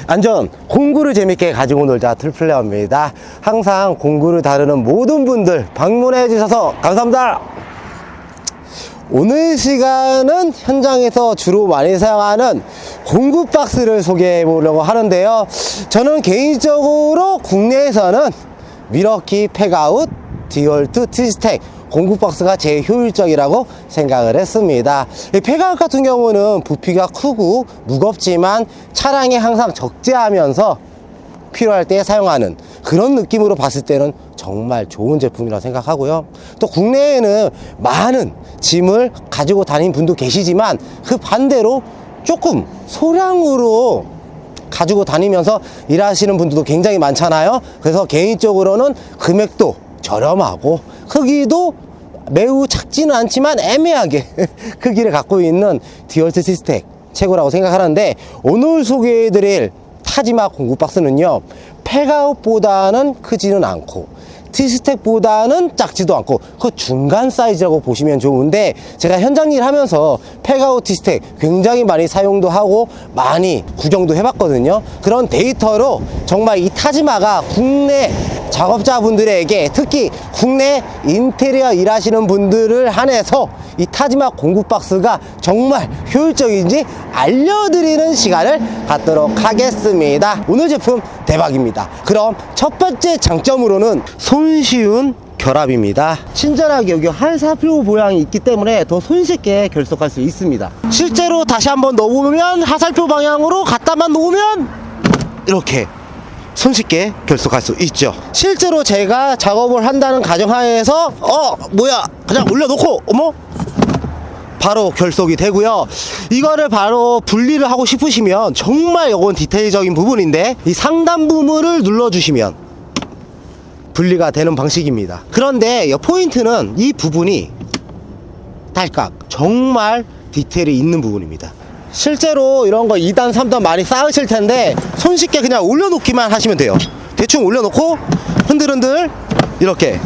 안전, 공구를 재밌게 가지고 놀자 툴플레어입니다. 항상 공구를 다루는 모든 분들 방문해 주셔서 감사합니다. 오늘 시간은 현장에서 주로 많이 사용하는 공구 박스를 소개해 보려고 하는데요. 저는 개인적으로 국내에서는 미러키 팩아웃 디월트 티스텍 공구 박스가 제일 효율적이라고 생각을 했습니다. 이 팩아웃 같은 경우는 부피가 크고 무겁지만 차량에 항상 적재하면서 필요할 때 사용하는 그런 느낌으로 봤을 때는 정말 좋은 제품이라고 생각하고요. 또 국내에는 많은 짐을 가지고 다니는 분도 계시지만 그 반대로 조금 소량으로 가지고 다니면서 일하시는 분들도 굉장히 많잖아요. 그래서 개인적으로는 금액도 저렴하고 크기도 매우 작지는 않지만 애매하게 크기를 갖고 있는 디월트 티스텍 최고라고 생각하는데, 오늘 소개해드릴 타지마 공구 박스는요, 팩아웃보다는 크지는 않고 티스텍보다는 작지도 않고 그 중간 사이즈라고 보시면 좋은데, 제가 현장 일 하면서 팩아웃 티스텍 굉장히 많이 사용도 하고 많이 구경도 해봤거든요. 그런 데이터로 정말 이 타지마가 국내 작업자분들에게, 특히 국내 인테리어 일하시는 분들을 한해서 이 타지마 공구 박스가 정말 효율적인지 알려드리는 시간을 갖도록 하겠습니다. 오늘 제품 대박입니다. 그럼 첫 번째 장점으로는 손쉬운 결합입니다. 친절하게 여기 하살표 모양이 있기 때문에 더 손쉽게 결속할 수 있습니다. 실제로 다시 한번 넣어보면 하살표 방향으로 갖다만 놓으면 이렇게 손쉽게 결속할 수 있죠. 실제로 제가 작업을 한다는 가정하에서 그냥 올려놓고 바로 결속이 되고요. 이거를 바로 분리를 하고 싶으시면 정말 이건 디테일적인 부분인데, 이 상단 부분을 눌러주시면 분리가 되는 방식입니다. 그런데 포인트는 이 부분이 딸깍 정말 디테일이 있는 부분입니다. 실제로 이런 거 2단 3단 많이 쌓으실 텐데 손쉽게 그냥 올려놓기만 하시면 돼요. 대충 올려놓고 흔들흔들 이렇게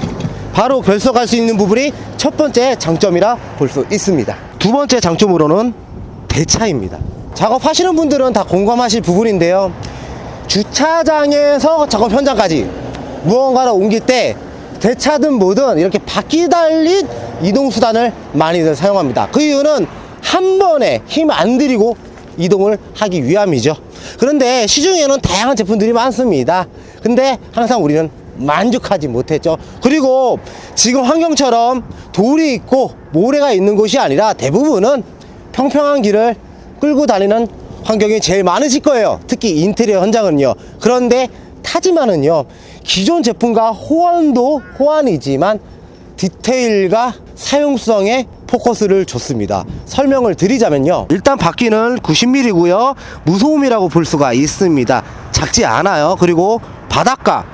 바로 결속할 수 있는 부분이 첫 번째 장점이라 볼 수 있습니다. 두 번째 장점으로는 대차입니다. 작업하시는 분들은 다 공감하실 부분인데요, 주차장에서 작업 현장까지 무언가를 옮길 때 대차든 뭐든 이렇게 바퀴 달린 이동수단을 많이들 사용합니다. 그 이유는 한 번에 힘 안 들이고 이동을 하기 위함이죠. 그런데 시중에는 다양한 제품들이 많습니다. 근데 항상 우리는 만족하지 못했죠. 그리고 지금 환경처럼 돌이 있고 모래가 있는 곳이 아니라 대부분은 평평한 길을 끌고 다니는 환경이 제일 많으실 거예요. 특히 인테리어 현장은요. 그런데 타지마는요, 기존 제품과 호환도 호환이지만 디테일과 사용성에 포커스를 줬습니다. 설명을 드리자면요, 일단 바퀴는 90mm고요 무소음이라고 볼 수가 있습니다. 작지 않아요. 그리고 바닥과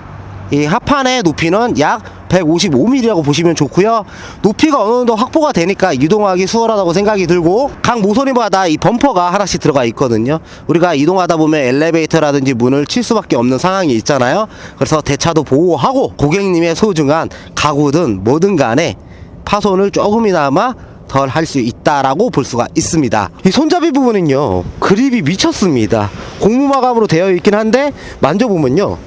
이 하판의 높이는 약 155mm라고 보시면 좋고요. 높이가 어느 정도 확보가 되니까 이동하기 수월하다고 생각이 들고, 각 모서리마다 이 범퍼가 하나씩 들어가 있거든요. 우리가 이동하다 보면 엘리베이터라든지 문을 칠 수밖에 없는 상황이 있잖아요. 그래서 대차도 보호하고 고객님의 소중한 가구든 뭐든 간에 파손을 조금이나마 덜 할 수 있다라고 볼 수가 있습니다. 이 손잡이 부분은요, 그립이 미쳤습니다. 고무 마감으로 되어 있긴 한데 만져보면요,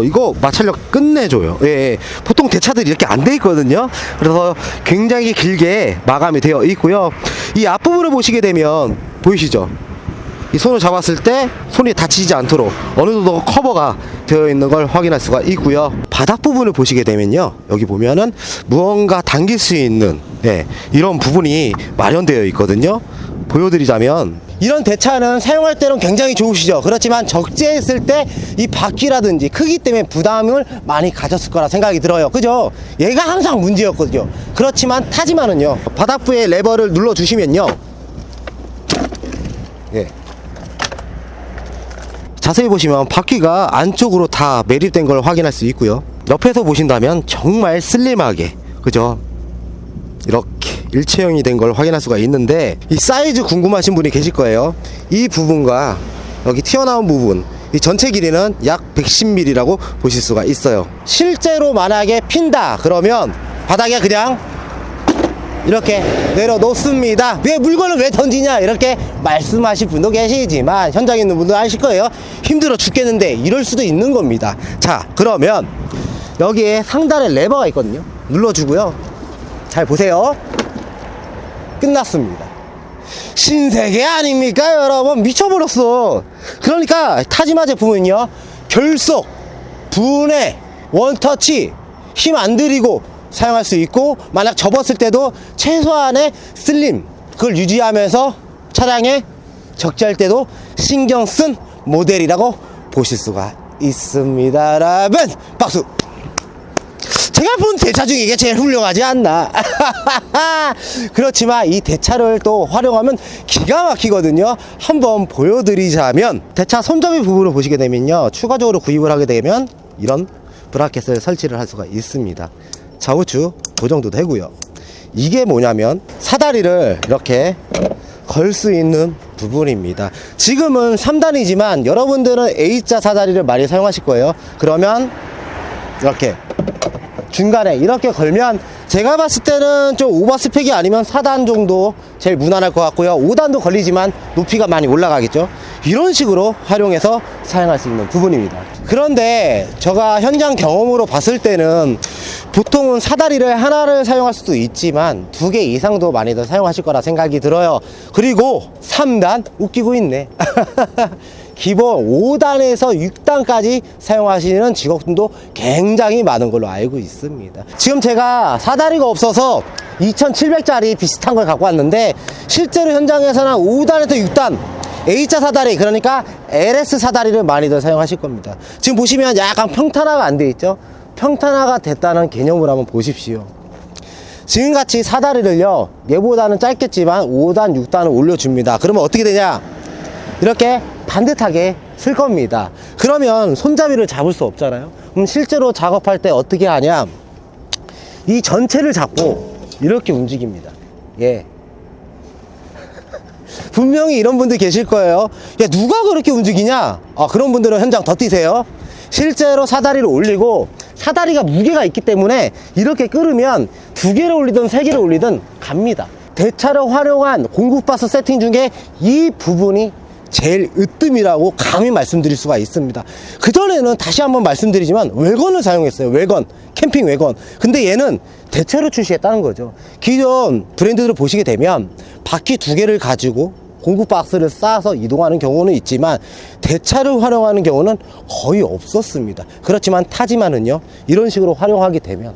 이거 마찰력 끝내줘요. 예, 보통 대차들이 이렇게 안 돼 있거든요. 그래서 굉장히 길게 마감이 되어 있고요. 이 앞부분을 보시게 되면 보이시죠? 이 손을 잡았을 때 손이 다치지 않도록 어느 정도 커버가 되어 있는 걸 확인할 수가 있고요. 바닥 부분을 보시게 되면요, 여기 보면은 무언가 당길 수 있는 이런 부분이 마련되어 있거든요. 보여드리자면, 이런 대차는 사용할 때는 굉장히 좋으시죠. 그렇지만 적재했을 때 이 바퀴라든지 크기 때문에 부담을 많이 가졌을 거라 생각이 들어요. 그죠? 얘가 항상 문제였거든요. 그렇지만 타지마는요, 바닥부의 레버를 눌러주시면요, 자세히 보시면 바퀴가 안쪽으로 다 매립된 걸 확인할 수 있고요. 옆에서 보신다면 정말 슬림하게, 그죠? 이렇게 일체형이 된 걸 확인할 수가 있는데, 이 사이즈 궁금하신 분이 계실 거예요. 이 부분과 여기 튀어나온 부분, 이 전체 길이는 약 110mm라고 보실 수가 있어요. 실제로 만약에 핀다 그러면 바닥에 그냥 이렇게 내려놓습니다. 왜 물건을 왜 던지냐 이렇게 말씀하실 분도 계시지만 현장에 있는 분도 아실 거예요. 힘들어 죽겠는데 이럴 수도 있는 겁니다. 자, 그러면 여기에 상단에 레버가 있거든요. 눌러주고요. 잘 보세요. 끝났습니다. 신세계 아닙니까 여러분? 미쳐버렸어. 그러니까 타지마 제품은요, 결속, 분해, 원터치, 힘 안 들이고 사용할 수 있고, 만약 접었을 때도 최소한의 슬림, 그걸 유지하면서 차량에 적재할 때도 신경 쓴 모델이라고 보실 수가 있습니다. 여러분, 박수! 제가 본 대차 중에 이게 제일 훌륭하지 않나. 그렇지만 이 대차를 또 활용하면 기가 막히거든요. 한번 보여드리자면, 대차 손잡이 부분을 보시게 되면요, 추가적으로 구입을 하게 되면 이런 브라켓을 설치를 할 수가 있습니다. 좌우측 고정도 되고요. 이게 뭐냐면 사다리를 이렇게 걸 수 있는 부분입니다. 지금은 3단이지만 여러분들은 A자 사다리를 많이 사용하실 거예요. 그러면 이렇게 중간에 이렇게 걸면 제가 봤을 때는 좀 오버스펙이 아니면 4단 정도 제일 무난할 것 같고요. 5단도 걸리지만 높이가 많이 올라가겠죠. 이런 식으로 활용해서 사용할 수 있는 부분입니다. 그런데 제가 현장 경험으로 봤을 때는 보통은 사다리를 하나를 사용할 수도 있지만 2개 이상도 많이들 사용하실 거라 생각이 들어요. 그리고 3단 웃기고 있네. 기본 5단에서 6단까지 사용하시는 직업분도 굉장히 많은 걸로 알고 있습니다. 지금 제가 사다리가 없어서 2700짜리 비슷한 걸 갖고 왔는데, 실제로 현장에서는 5단에서 6단 A자 사다리, 그러니까 LS 사다리를 많이들 사용하실 겁니다. 지금 보시면 약간 평탄화가 안 돼 있죠. 평탄화가 됐다는 개념으로 한번 보십시오. 지금같이 사다리를요, 얘보다는 짧겠지만 5단 6단을 올려줍니다. 그러면 어떻게 되냐, 이렇게 반듯하게 쓸 겁니다. 그러면 손잡이를 잡을 수 없잖아요. 그럼 실제로 작업할 때 어떻게 하냐, 이 전체를 잡고 이렇게 움직입니다. 예. 분명히 이런 분들 계실 거예요. 야, 누가 그렇게 움직이냐? 그런 분들은 현장 더 뛰세요. 실제로 사다리를 올리고, 사다리가 무게가 있기 때문에 이렇게 끌으면 2개를 올리든 3개를 올리든 갑니다. 대차를 활용한 공구바스 세팅 중에 이 부분이 제일 으뜸이라고 감히 말씀드릴 수가 있습니다. 그전에는 다시 한번 말씀드리지만 외건을 사용했어요. 외건, 캠핑 외건. 근데 얘는 대체로 출시했다는 거죠. 기존 브랜드들을 보시게 되면 바퀴 2개를 가지고 공구박스를 쌓아서 이동하는 경우는 있지만 대차를 활용하는 경우는 거의 없었습니다. 그렇지만 타지마는요, 이런 식으로 활용하게 되면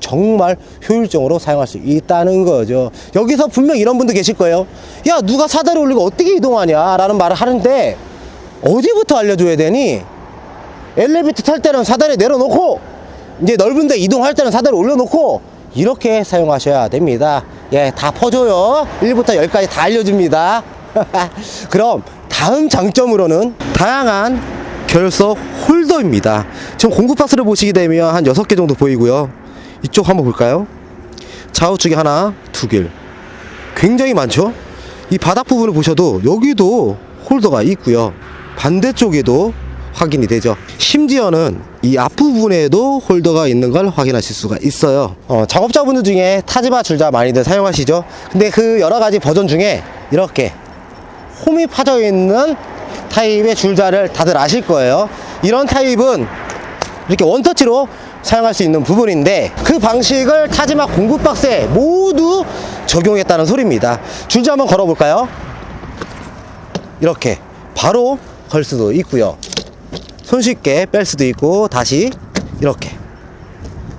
정말 효율적으로 사용할 수 있다는 거죠. 여기서 분명 이런 분도 계실 거예요. 야, 누가 사다리 올리고 어떻게 이동하냐 라는 말을 하는데, 어디부터 알려줘야 되니? 엘리베이터 탈 때는 사다리 내려놓고, 이제 넓은 데 이동할 때는 사다리 올려놓고, 이렇게 사용하셔야 됩니다. 예, 다 퍼줘요. 1부터 10까지 다 알려줍니다. 그럼 다음 장점으로는 다양한 결석 홀더입니다. 지금 공구박스를 보시게 되면 한 6개 정도 보이고요. 이쪽 한번 볼까요? 좌우측에 하나, 2개. 굉장히 많죠? 이 바닥 부분을 보셔도 여기도 홀더가 있고요. 반대쪽에도 확인이 되죠. 심지어는 이 앞부분에도 홀더가 있는 걸 확인하실 수가 있어요. 작업자분들 중에 타지마 줄자 많이들 사용하시죠. 근데 그 여러가지 버전 중에 이렇게 홈이 파져 있는 타입의 줄자를 다들 아실 거예요. 이런 타입은 이렇게 원터치로 사용할 수 있는 부분인데, 그 방식을 타지마 공구박스에 모두 적용했다는 소리입니다. 줄자 한번 걸어 볼까요? 이렇게 바로 걸 수도 있고요, 손쉽게 뺄 수도 있고, 다시 이렇게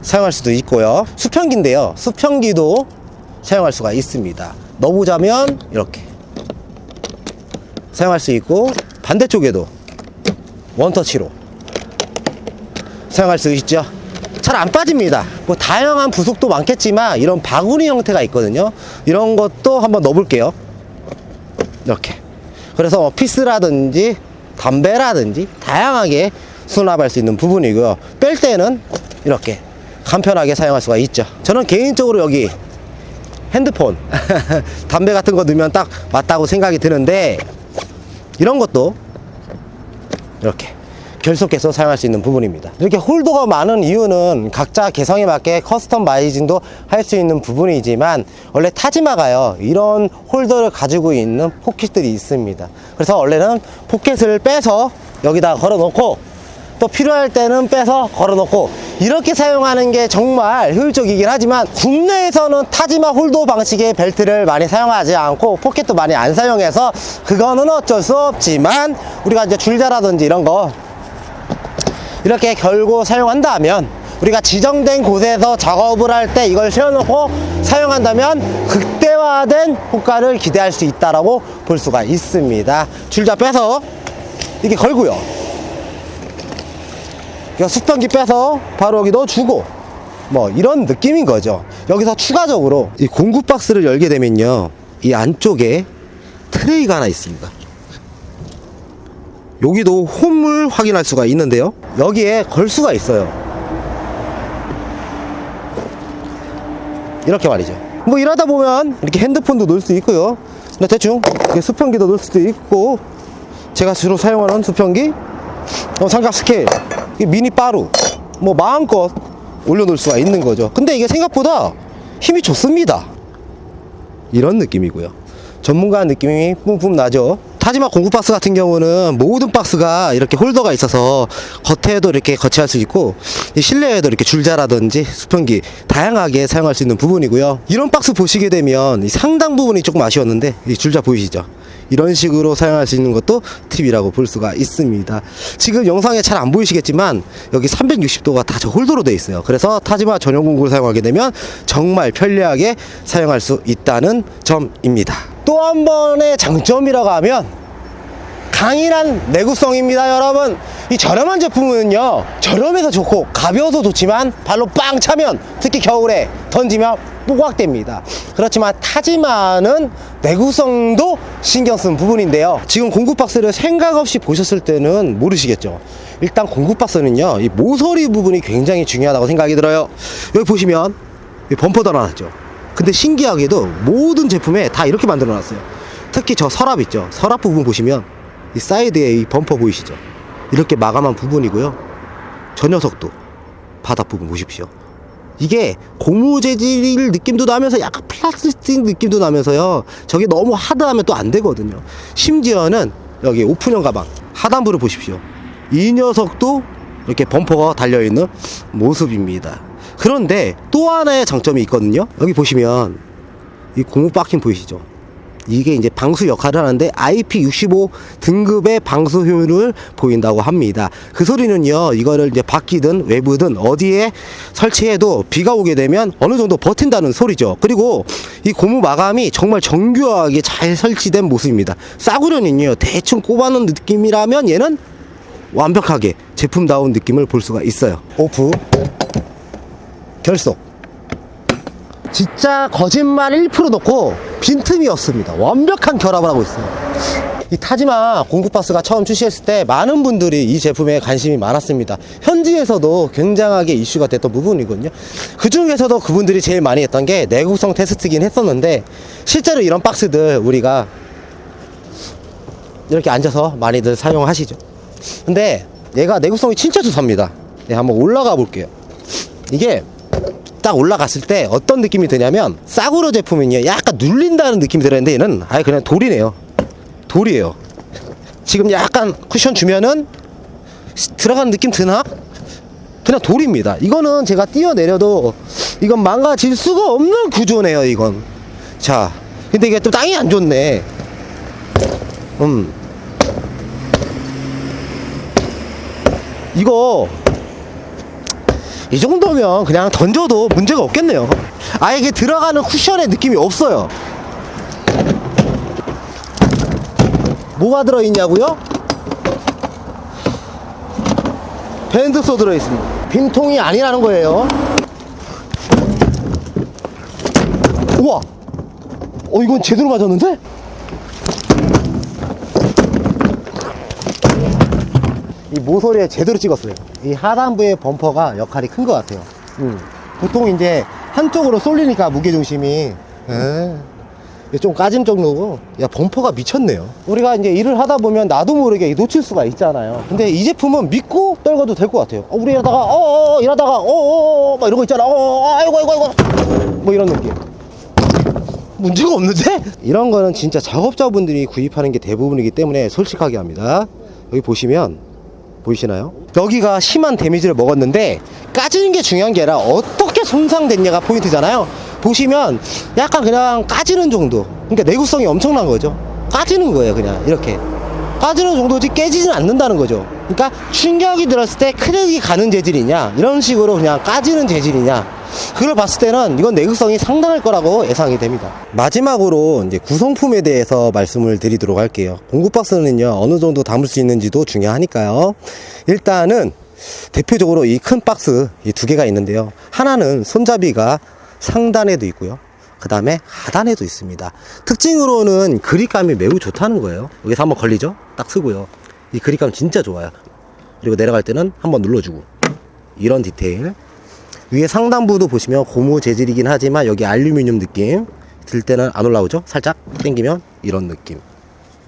사용할 수도 있고요. 수평기인데요, 수평기도 사용할 수가 있습니다. 넣어보자면 이렇게 사용할 수 있고, 반대쪽에도 원터치로 사용할 수 있죠. 잘 안 빠집니다. 뭐 다양한 부속도 많겠지만 이런 바구니 형태가 있거든요. 이런 것도 한번 넣어볼게요. 이렇게. 그래서 피스라든지 담배라든지 다양하게 수납할 수 있는 부분이고요. 뺄 때는 이렇게 간편하게 사용할 수가 있죠. 저는 개인적으로 여기 핸드폰 담배 같은 거 넣으면 딱 맞다고 생각이 드는데, 이런 것도 이렇게 결속해서 사용할 수 있는 부분입니다. 이렇게 홀더가 많은 이유는 각자 개성에 맞게 커스터마이징도 할 수 있는 부분이지만, 원래 타지마가요 이런 홀더를 가지고 있는 포켓들이 있습니다. 그래서 원래는 포켓을 빼서 여기다 걸어 놓고, 또 필요할 때는 빼서 걸어 놓고, 이렇게 사용하는 게 정말 효율적이긴 하지만, 국내에서는 타지마 홀더 방식의 벨트를 많이 사용하지 않고 포켓도 많이 안 사용해서 그거는 어쩔 수 없지만, 우리가 이제 줄자라든지 이런 거 이렇게 결고 사용한다면, 우리가 지정된 곳에서 작업을 할 때 이걸 세워놓고 사용한다면 극대화된 효과를 기대할 수 있다라고 볼 수가 있습니다. 줄자 빼서 이렇게 걸고요, 수평기 빼서 바로 여기 넣어주고, 뭐 이런 느낌인 거죠. 여기서 추가적으로 이 공구 박스를 열게 되면요, 이 안쪽에 트레이가 하나 있습니다. 여기도 홈을 확인할 수가 있는데요, 여기에 걸 수가 있어요. 이렇게 말이죠. 뭐 일하다 보면 이렇게 핸드폰도 넣을 수 있고요, 대충 수평기도 넣을 수도 있고, 제가 주로 사용하는 수평기, 삼각 스케일, 미니 바루, 뭐 마음껏 올려놓을 수가 있는 거죠. 근데 이게 생각보다 힘이 좋습니다. 이런 느낌이고요. 전문가 느낌이 뿜뿜 나죠. 타지마 공구 박스 같은 경우는 모든 박스가 이렇게 홀더가 있어서 겉에도 이렇게 거치할 수 있고, 실내에도 이렇게 줄자라든지 수평기 다양하게 사용할 수 있는 부분이고요. 이런 박스 보시게 되면 이 상당 부분이 조금 아쉬웠는데, 이 줄자 보이시죠? 이런 식으로 사용할 수 있는 것도 팁이라고 볼 수가 있습니다. 지금 영상에 잘 안 보이시겠지만 여기 360도가 다 저 홀더로 되어 있어요. 그래서 타지마 전용 공구를 사용하게 되면 정말 편리하게 사용할 수 있다는 점입니다. 또 한 번의 장점이라고 하면 강인한 내구성입니다. 여러분, 이 저렴한 제품은요, 저렴해서 좋고 가벼워서 좋지만 발로 빵 차면, 특히 겨울에 던지면 뽀각됩니다. 그렇지만 타지마는 내구성도 신경 쓴 부분인데요, 지금 공구 박스를 생각 없이 보셨을 때는 모르시겠죠. 일단 공구 박스는요, 이 모서리 부분이 굉장히 중요하다고 생각이 들어요. 여기 보시면 이 범퍼 달아놨죠. 근데 신기하게도 모든 제품에 다 이렇게 만들어 놨어요. 특히 저 서랍 있죠, 서랍 부분 보시면 이 사이드에 이 범퍼 보이시죠? 이렇게 마감한 부분이고요. 저 녀석도 바닥 부분 보십시오. 이게 고무 재질 느낌도 나면서 약간 플라스틱 느낌도 나면서요, 저게 너무 하드하면 또 안 되거든요. 심지어는 여기 오픈형 가방 하단부를 보십시오. 이 녀석도 이렇게 범퍼가 달려있는 모습입니다. 그런데 또 하나의 장점이 있거든요. 여기 보시면 이 고무 박힌 보이시죠? 이게 이제 방수 역할을 하는데 IP65 등급의 방수 효율을 보인다고 합니다. 그 소리는요, 이거를 이제 밖이든 외부든 어디에 설치해도 비가 오게 되면 어느 정도 버틴다는 소리죠. 그리고 이 고무 마감이 정말 정교하게 잘 설치된 모습입니다. 싸구려는요, 대충 꼽아놓은 느낌이라면 얘는 완벽하게 제품다운 느낌을 볼 수가 있어요. 오프, 결속, 진짜 거짓말 1% 넣고 빈틈이 없습니다. 완벽한 결합을 하고 있어요. 이 타지마 공구 박스가 처음 출시했을 때 많은 분들이 이 제품에 관심이 많았습니다. 현지에서도 굉장하게 이슈가 됐던 부분이거든요. 그 중에서도 그분들이 제일 많이 했던 게 내구성 테스트긴 했었는데, 실제로 이런 박스들 우리가 이렇게 앉아서 많이들 사용하시죠. 근데 얘가 내구성이 진짜 좋답니다. 네, 한번 올라가 볼게요. 이게 딱 올라갔을 때 어떤 느낌이 드냐면, 싸구려 제품은요, 약간 눌린다는 느낌이 들었는데 얘는 아예 그냥 돌이네요. 돌이에요. 지금 약간 쿠션 주면은 들어가는 느낌 드나? 그냥 돌입니다. 이거는 제가 뛰어내려도 이건 망가질 수가 없는 구조네요, 이건. 자, 근데 이게 또 땅이 안 좋네. 이거 이 정도면 그냥 던져도 문제가 없겠네요. 아예 이게 들어가는 쿠션의 느낌이 없어요. 뭐가 들어있냐고요? 밴드소 들어있습니다. 빈통이 아니라는 거예요. 우와, 이건 제대로 맞았는데? 이 모서리에 제대로 찍었어요. 이 하단부의 범퍼가 역할이 큰 것 같아요. 보통 이제 한쪽으로 쏠리니까 무게중심이 좀 까진 정도고, 야, 범퍼가 미쳤네요. 우리가 이제 일을 하다 보면 나도 모르게 놓칠 수가 있잖아요. 근데 이 제품은 믿고 떨궈도 될 것 같아요. 우리 이러다가 막 이러고 있잖아. 아이고 뭐 이런 느낌. 문제가 없는데? 이런 거는 진짜 작업자분들이 구입하는 게 대부분이기 때문에 솔직하게 합니다. 여기 보시면 보이시나요? 여기가 심한 데미지를 먹었는데 까지는 게 중요한 게 아니라 어떻게 손상됐냐가 포인트잖아요. 보시면 약간 그냥 까지는 정도, 그러니까 내구성이 엄청난 거죠. 까지는 거예요. 그냥 이렇게 까지는 정도지 깨지진 않는다는 거죠. 그러니까 충격이 들었을 때 크랙이 가는 재질이냐, 이런 식으로 그냥 까지는 재질이냐, 그걸 봤을 때는 이건 내구성이 상당할 거라고 예상이 됩니다. 마지막으로 이제 구성품에 대해서 말씀을 드리도록 할게요. 공구박스는요, 어느 정도 담을 수 있는지도 중요하니까요. 일단은 대표적으로 이 큰 박스 이 두 개가 있는데요. 하나는 손잡이가 상단에도 있고요, 그 다음에 하단에도 있습니다. 특징으로는 그립감이 매우 좋다는 거예요. 여기서 한번 걸리죠? 딱 쓰고요. 이 그립감 진짜 좋아요. 그리고 내려갈 때는 한번 눌러주고, 이런 디테일. 위에 상단부도 보시면 고무 재질이긴 하지만 여기 알루미늄 느낌, 들 때는 안 올라오죠? 살짝 당기면 이런 느낌,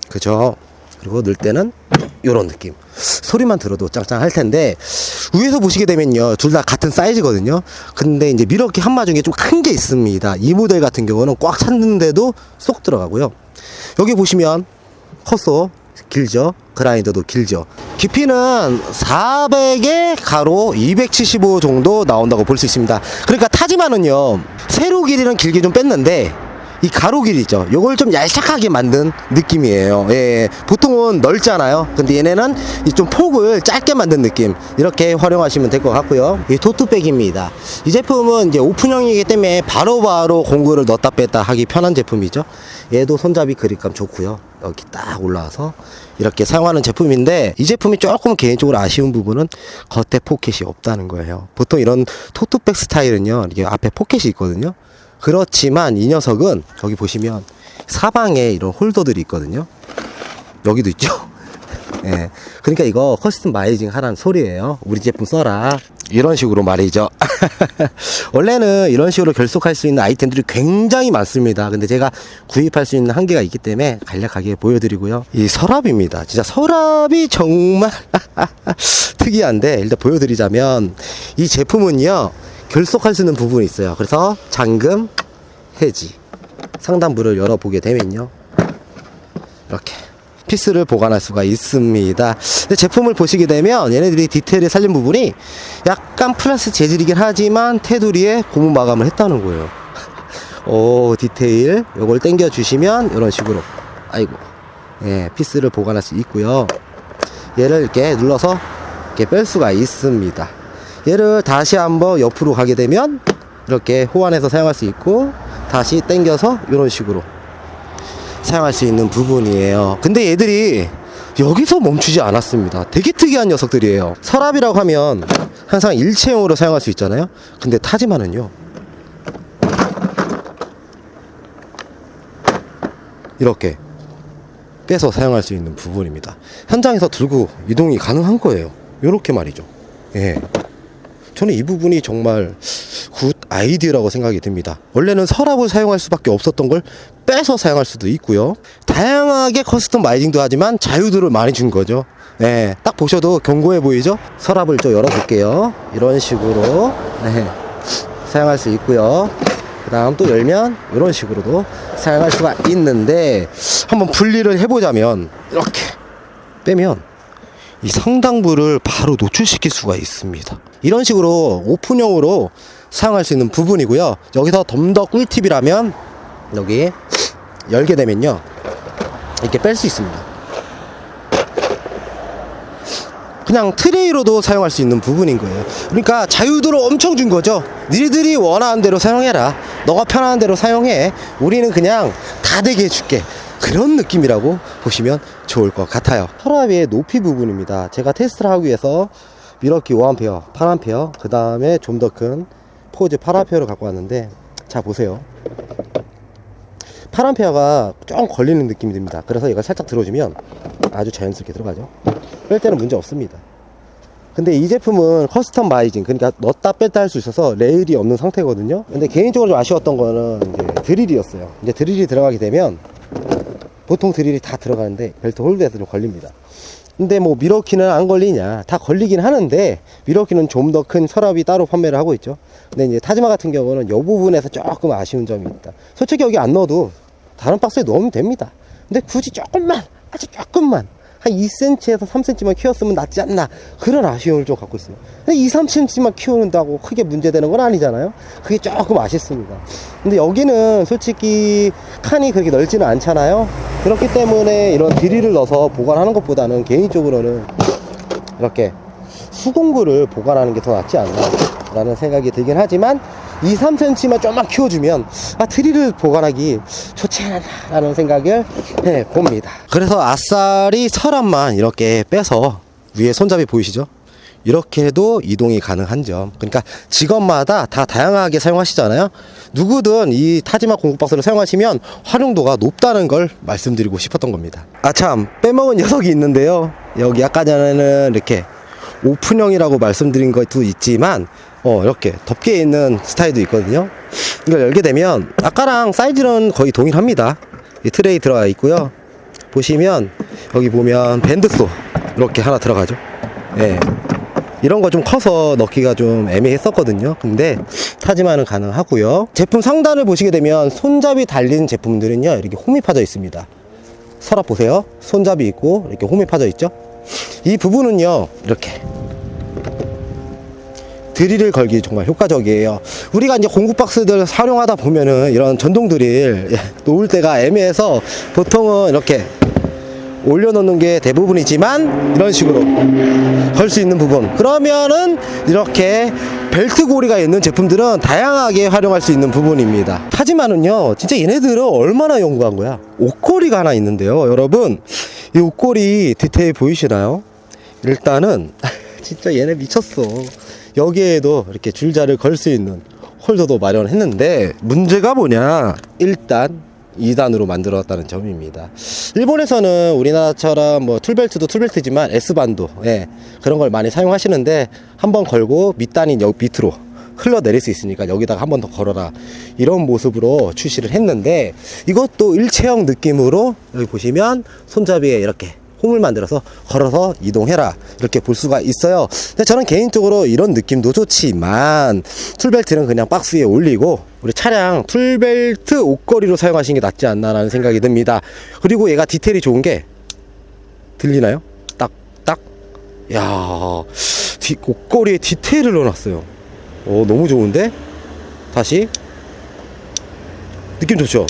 그죠? 그리고 넣을 때는 이런 느낌. 소리만 들어도 짱짱할 텐데, 위에서 보시게 되면요, 둘 다 같은 사이즈거든요. 근데 이제 미러키 한마 중에 좀 큰 게 있습니다. 이 모델 같은 경우는 꽉 찼는데도 쏙 들어가고요. 여기 보시면 컷소 길죠? 그라인더도 길죠? 깊이는 400에 가로 275 정도 나온다고 볼 수 있습니다. 그러니까 타지만은요, 세로 길이는 길게 좀 뺐는데 이 가로 길이 있죠, 요걸 좀 얄팍하게 만든 느낌이에요. 예, 보통은 넓잖아요. 근데 얘네는 좀 폭을 짧게 만든 느낌, 이렇게 활용하시면 될 것 같고요. 이 토트백입니다. 이 제품은 이제 오픈형이기 때문에 바로바로 공구를 넣었다 뺐다 하기 편한 제품이죠. 얘도 손잡이 그립감 좋고요. 여기 딱 올라와서 이렇게 사용하는 제품인데, 이 제품이 조금 개인적으로 아쉬운 부분은 겉에 포켓이 없다는 거예요. 보통 이런 토트백 스타일은요, 이게 앞에 포켓이 있거든요. 그렇지만 이 녀석은 여기 보시면 사방에 이런 홀더들이 있거든요. 여기도 있죠. 예. 그러니까 이거 커스터마이징 하라는 소리예요. 우리 제품 써라, 이런 식으로 말이죠. 원래는 이런 식으로 결속할 수 있는 아이템들이 굉장히 많습니다. 근데 제가 구입할 수 있는 한계가 있기 때문에 간략하게 보여드리고요. 이 서랍입니다. 진짜 서랍이 정말 특이한데, 일단 보여드리자면 이 제품은요, 결속할 수 있는 부분이 있어요. 그래서 잠금, 해지, 상단부를 열어보게 되면요, 이렇게 피스를 보관할 수가 있습니다. 근데 제품을 보시게 되면 얘네들이 디테일을 살린 부분이 약간 플라스틱 재질이긴 하지만 테두리에 고무 마감을 했다는 거예요. 오, 디테일. 요걸 당겨 주시면 이런 식으로, 아이고, 예, 피스를 보관할 수 있고요. 얘를 이렇게 눌러서 이렇게 뺄 수가 있습니다. 얘를 다시 한번 옆으로 가게 되면 이렇게 호환해서 사용할 수 있고, 다시 당겨서 이런 식으로 사용할 수 있는 부분이에요. 근데 얘들이 여기서 멈추지 않았습니다. 되게 특이한 녀석들이에요. 서랍이라고 하면 항상 일체형으로 사용할 수 있잖아요. 근데 타지만은요, 이렇게 빼서 사용할 수 있는 부분입니다. 현장에서 들고 이동이 가능한 거예요. 요렇게 말이죠. 예. 저는 이 부분이 정말 굿 아이디어라고 생각이 듭니다. 원래는 서랍을 사용할 수밖에 없었던 걸 빼서 사용할 수도 있고요. 다양하게 커스터마이징도 하지만 자유도를 많이 준 거죠. 네, 딱 보셔도 견고해 보이죠? 서랍을 좀 열어볼게요. 이런 식으로, 네, 사용할 수 있고요. 그 다음 또 열면 이런 식으로도 사용할 수가 있는데, 한번 분리를 해보자면 이렇게 빼면 이 상단부를 바로 노출시킬 수가 있습니다. 이런 식으로 오픈형으로 사용할 수 있는 부분이고요. 여기서 좀 더 꿀팁이라면, 여기 열게 되면요, 이렇게 뺄 수 있습니다. 그냥 트레이로도 사용할 수 있는 부분인 거예요. 그러니까 자유도를 엄청 준 거죠. 니들이 원하는 대로 사용해라, 너가 편한 대로 사용해, 우리는 그냥 다 되게 해줄게, 그런 느낌이라고 보시면 좋을 것 같아요. 서랍의 높이 부분입니다. 제가 테스트를 하기 위해서 미러키 5A, 8A, 그 다음에 좀 더 큰 포즈 8A를 갖고 왔는데, 자 보세요. 8A가 좀 걸리는 느낌이 듭니다. 그래서 이걸 살짝 들어주면 아주 자연스럽게 들어가죠. 뺄 때는 문제 없습니다. 근데 이 제품은 커스텀 마이징, 그러니까 넣었다 뺐다 할 수 있어서 레일이 없는 상태거든요. 근데 개인적으로 좀 아쉬웠던 거는 이제 드릴이었어요. 이제 드릴이 들어가게 되면 보통 드릴이 다 들어가는데 벨트 홀드에서 좀 걸립니다. 근데 뭐 미러키는 안 걸리냐? 다 걸리긴 하는데 미러키는 좀 더 큰 서랍이 따로 판매를 하고 있죠. 근데 이제 타지마 같은 경우는 이 부분에서 조금 아쉬운 점이 있다. 솔직히 여기 안 넣어도 다른 박스에 넣으면 됩니다. 근데 굳이 조금만, 아주 조금만 한 2cm에서 3cm만 키웠으면 낫지 않나, 그런 아쉬움을 좀 갖고 있어요. 근데 2, 3cm만 키우는다고 크게 문제되는 건 아니잖아요. 그게 조금 아쉽습니다. 근데 여기는 솔직히 칸이 그렇게 넓지는 않잖아요. 그렇기 때문에 이런 드릴을 넣어서 보관하는 것보다는 개인적으로는 이렇게 수공구를 보관하는 게 더 낫지 않나 라는 생각이 들긴 하지만 2, 3cm만 좀만 키워주면 드릴을 보관하기 좋지 않나 라는 생각을 봅니다. 그래서 아싸리 서랍만 이렇게 빼서 위에 손잡이 보이시죠? 이렇게 해도 이동이 가능한 점. 그러니까 직업마다 다 다양하게 사용하시잖아요. 누구든 이 타지마 공구박스를 사용하시면 활용도가 높다는 걸 말씀드리고 싶었던 겁니다. 참, 빼먹은 녀석이 있는데요. 여기 아까 전에는 이렇게 오픈형이라고 말씀드린 것도 있지만 이렇게 덮개 있는 스타일도 있거든요. 이걸 열게 되면 아까랑 사이즈는 거의 동일합니다. 이 트레이 들어가 있고요. 보시면 여기 보면 밴드소 이렇게 하나 들어가죠. 이런 거 좀 커서 넣기가 좀 애매했었거든요. 근데 타지마는 가능하고요. 제품 상단을 보시게 되면 손잡이 달린 제품들은요, 이렇게 홈이 파져 있습니다. 서랍 보세요. 손잡이 있고 이렇게 홈이 파져 있죠. 이 부분은요, 이렇게 드릴을 걸기 정말 효과적이에요. 우리가 이제 공구박스들 활용하다 보면은 이런 전동 드릴 놓을 때가 애매해서 보통은 이렇게 올려놓는 게 대부분이지만 이런 식으로 걸 수 있는 부분, 그러면은 이렇게 벨트 고리가 있는 제품들은 다양하게 활용할 수 있는 부분입니다. 하지만은요, 진짜 얘네들은 얼마나 연구한 거야. 옷걸이가 하나 있는데요, 여러분, 이 옷걸이 디테일 보이시나요? 일단은 진짜 얘네 미쳤어. 여기에도 이렇게 줄자를 걸 수 있는 홀더도 마련했는데 문제가 뭐냐, 일단 2단으로 만들었다는 점입니다. 일본에서는 우리나라처럼 뭐 툴벨트도 툴벨트지만 S반도 그런 걸 많이 사용하시는데, 한번 걸고 밑단이 여기 밑으로 흘러내릴 수 있으니까 여기다가 한 번 더 걸어라, 이런 모습으로 출시를 했는데, 이것도 일체형 느낌으로 여기 보시면 손잡이에 이렇게 홈을 만들어서 걸어서 이동해라, 이렇게 볼 수가 있어요. 근데 저는 개인적으로 이런 느낌도 좋지만 툴벨트는 그냥 박스 위에 올리고 우리 차량 툴벨트 옷걸이로 사용하시는 게 낫지 않나 라는 생각이 듭니다. 그리고 얘가 디테일이 좋은 게, 들리나요? 딱딱, 야, 옷걸이에 디테일을 넣어놨어요. 너무 좋은데? 다시 느낌 좋죠?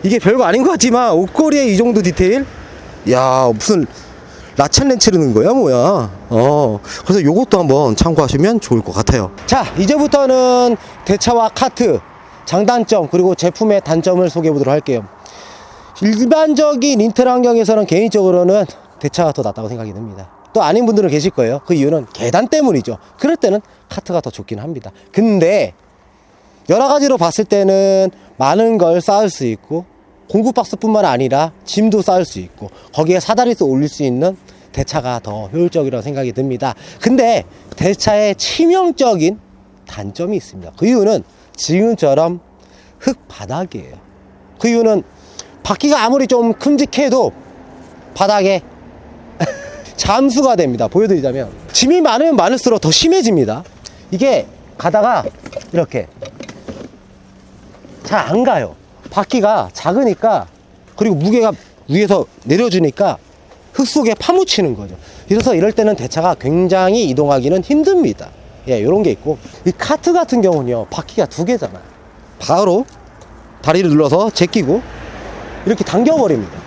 이게 별거 아닌 것 같지만 옷걸이에 이 정도 디테일? 야, 무슨 라첸렌치를 넣은 거야 뭐야. 그래서 요것도 한번 참고하시면 좋을 것 같아요. 자, 이제부터는 대차와 카트 장단점 그리고 제품의 단점을 소개해 보도록 할게요. 일반적인 인텔 환경에서는 개인적으로는 대차가 더 낫다고 생각이 듭니다. 또 아닌 분들은 계실 거예요. 그 이유는 계단 때문이죠. 그럴 때는 카트가 더 좋긴 합니다. 근데 여러 가지로 봤을 때는 많은 걸 쌓을 수 있고, 공구박스뿐만 아니라 짐도 쌓을 수 있고, 거기에 사다리도 올릴 수 있는 대차가 더 효율적이라고 생각이 듭니다. 근데 대차의 치명적인 단점이 있습니다. 그 이유는 지금처럼 흙바닥이에요. 그 이유는 바퀴가 아무리 좀 큼직해도 바닥에 잠수가 됩니다. 보여드리자면, 짐이 많으면 많을수록 더 심해집니다. 이게 가다가 이렇게 잘 안 가요. 바퀴가 작으니까, 그리고 무게가 위에서 내려주니까 흙 속에 파묻히는 거죠. 그래서 이럴 때는 대차가 굉장히 이동하기는 힘듭니다. 요런 게 있고, 이 카트 같은 경우는요, 바퀴가 2개잖아요. 바로 다리를 눌러서 제끼고 이렇게 당겨버립니다.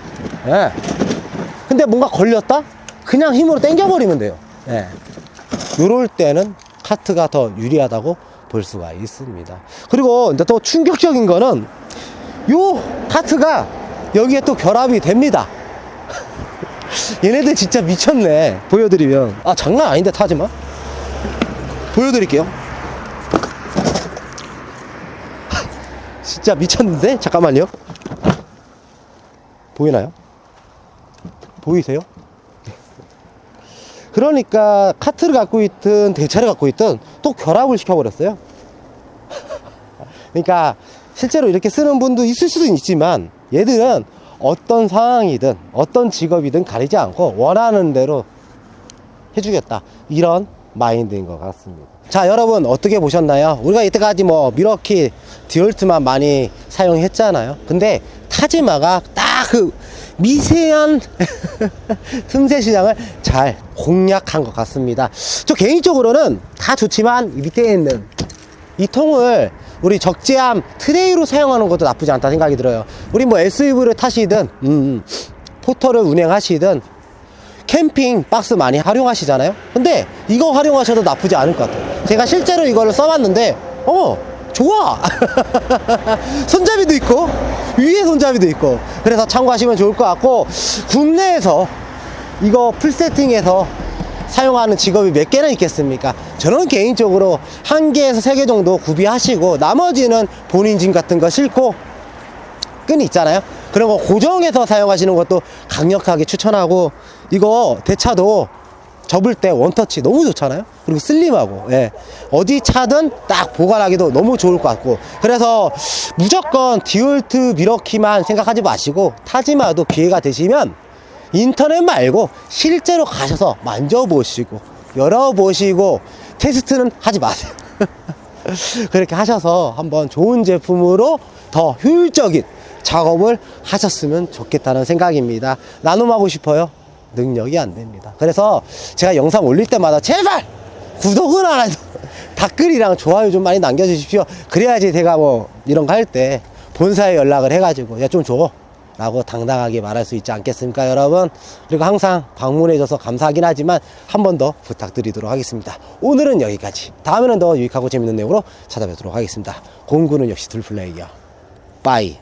근데 뭔가 걸렸다? 그냥 힘으로 당겨버리면 돼요. 요럴 때는 카트가 더 유리하다고 볼 수가 있습니다. 그리고 또 충격적인 거는 요 카트가 여기에 또 결합이 됩니다. 얘네들 진짜 미쳤네. 보여드리면, 장난 아닌데 타지마. 보여드릴게요. 진짜 미쳤는데? 잠깐만요. 보이나요? 보이세요? 그러니까 카트를 갖고 있든 대차를 갖고 있든 또 결합을 시켜버렸어요. 그러니까 실제로 이렇게 쓰는 분도 있을 수도 있지만 얘들은 어떤 상황이든 어떤 직업이든 가리지 않고 원하는 대로 해주겠다, 이런 마인드인 것 같습니다. 자, 여러분 어떻게 보셨나요? 우리가 이때까지 뭐 미러키 디올트만 많이 사용했잖아요. 근데 타지마가 딱 그 미세한 틈새 시장을 잘 공략한 것 같습니다. 저 개인적으로는 다 좋지만 이 밑에 있는 이 통을 우리 적재함 트레이로 사용하는 것도 나쁘지 않다 생각이 들어요. 우리 뭐 SUV를 타시든 포터를 운행하시든 캠핑 박스 많이 활용하시잖아요. 근데 이거 활용하셔도 나쁘지 않을 것 같아요. 제가 실제로 이거를 써봤는데 좋아. 손잡이도 있고 위에 손잡이도 있고, 그래서 참고하시면 좋을 것 같고, 국내에서 이거 풀세팅해서 사용하는 직업이 몇 개나 있겠습니까? 저는 개인적으로 1개에서 3개 정도 구비하시고 나머지는 본인 짐 같은 거 싣고 끈이 있잖아요. 그런 거 고정해서 사용하시는 것도 강력하게 추천하고, 이거 대차도 접을 때 원터치 너무 좋잖아요. 그리고 슬림하고, 예. 어디 차든 딱 보관하기도 너무 좋을 것 같고, 그래서 무조건 디올트 미러키만 생각하지 마시고 타지마도 기회가 되시면 인터넷 말고 실제로 가셔서 만져보시고 열어보시고 테스트는 하지 마세요. 그렇게 하셔서 한번 좋은 제품으로 더 효율적인 작업을 하셨으면 좋겠다는 생각입니다. 나눔하고 싶어요? 능력이 안 됩니다. 그래서 제가 영상 올릴 때마다 제발 구독은 안 해도 댓글이랑 좋아요 좀 많이 남겨주십시오. 그래야지 제가 뭐 이런 거 할 때 본사에 연락을 해가지고 야 좀 줘 라고 당당하게 말할 수 있지 않겠습니까, 여러분? 그리고 항상 방문해줘서 감사하긴 하지만 한 번 더 부탁드리도록 하겠습니다. 오늘은 여기까지. 다음에는 더 유익하고 재밌는 내용으로 찾아뵙도록 하겠습니다. 공구는 역시 둘플레이어. 빠이.